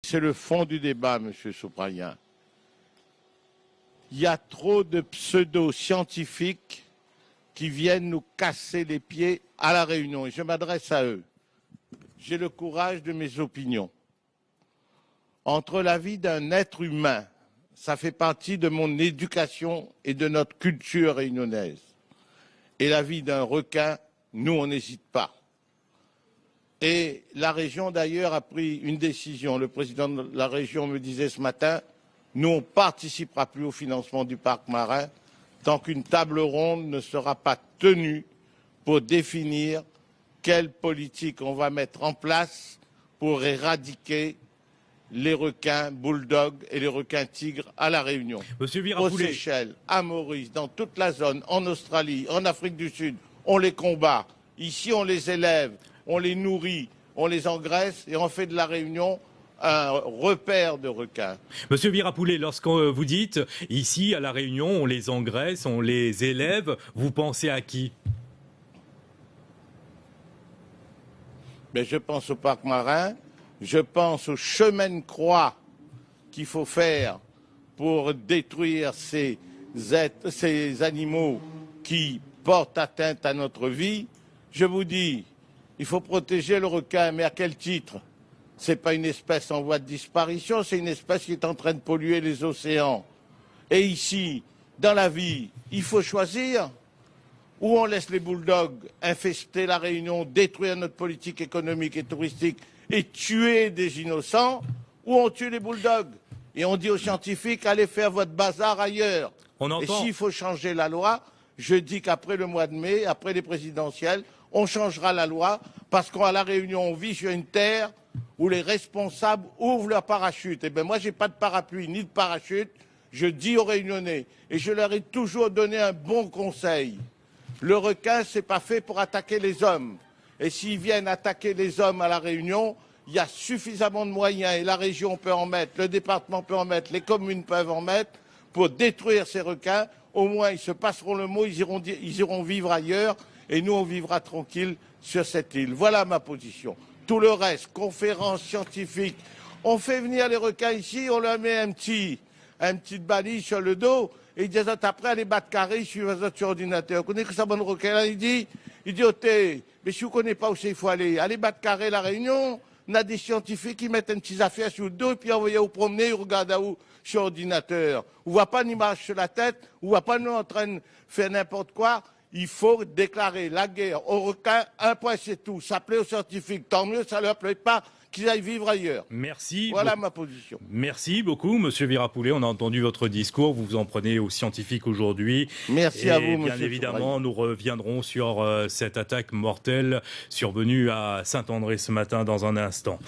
C'est le fond du débat, Monsieur Soprayan. Il y a trop de pseudo-scientifiques qui viennent nous casser les pieds à La Réunion. Et je m'adresse à eux. J'ai le courage de mes opinions. Entre la vie d'un être humain, ça fait partie de mon éducation et de notre culture réunionnaise, et la vie d'un requin, nous, on n'hésite pas. Et la région, d'ailleurs, a pris une décision. Le président de la région me disait ce matin, nous, on ne participera plus au financement du parc marin tant qu'une table ronde ne sera pas tenue pour définir quelle politique on va mettre en place pour éradiquer les requins bulldogs et les requins tigres à La Réunion. Monsieur Aux Seychelles, à Maurice, dans toute la zone, en Australie, en Afrique du Sud, on les combat. Ici, on les élève, on les nourrit, on les engraisse et on fait de La Réunion un repère de requins. Monsieur Virapoulet, lorsque vous dites ici à La Réunion, on les engraisse, on les élève, vous pensez à qui? Mais je pense au parc marin, je pense au chemin de croix qu'il faut faire pour détruire ces animaux qui portent atteinte à notre vie. Je vous dis, il faut protéger le requin, mais à quel titre? Ce n'est pas une espèce en voie de disparition, c'est une espèce qui est en train de polluer les océans. Et ici, dans la vie, il faut choisir. Ou on laisse les bulldogs infester La Réunion, détruire notre politique économique et touristique et tuer des innocents, ou on tue les bulldogs. Et on dit aux scientifiques, allez faire votre bazar ailleurs. Et s'il faut changer la loi, je dis qu'après le mois de mai, après les présidentielles, on changera la loi, parce qu'à La Réunion, on vit sur une terre où les responsables ouvrent leur parachute. Eh bien, moi, je n'ai pas de parapluie ni de parachute. Je dis aux Réunionnais, et je leur ai toujours donné un bon conseil, le requin, ce n'est pas fait pour attaquer les hommes. Et s'ils viennent attaquer les hommes à La Réunion, il y a suffisamment de moyens, et la région peut en mettre, le département peut en mettre, les communes peuvent en mettre, pour détruire ces requins. Au moins, ils se passeront le mot, ils iront vivre ailleurs, et nous, on vivra tranquille sur cette île. Voilà ma position. Tout le reste, conférences scientifiques, on fait venir les requins ici, on leur met une petite balise sur le dos, et ils disent après, les battre carré sur ordinateur. Vous connaissez que ça, bon requin là, il dit, OK, mais si vous ne connaissez pas où il faut aller battre carré La Réunion, on a des scientifiques qui mettent une petite affaire sur le dos, et puis envoyez vous promener, ils regardent où sur ordinateur. On ne voit pas une image sur la tête, on ne voit pas nous en train de faire n'importe quoi. Il faut déclarer la guerre aux requins, un point c'est tout. Ça plaît aux scientifiques, tant mieux, ça ne leur plaît pas, qu'ils aillent vivre ailleurs. Merci. Voilà ma position. Merci beaucoup, Monsieur Virapoulet. On a entendu votre discours. Vous vous en prenez aux scientifiques aujourd'hui. Merci à vous, Monsieur. Bien évidemment, nous reviendrons sur cette attaque mortelle survenue à Saint-André ce matin dans un instant.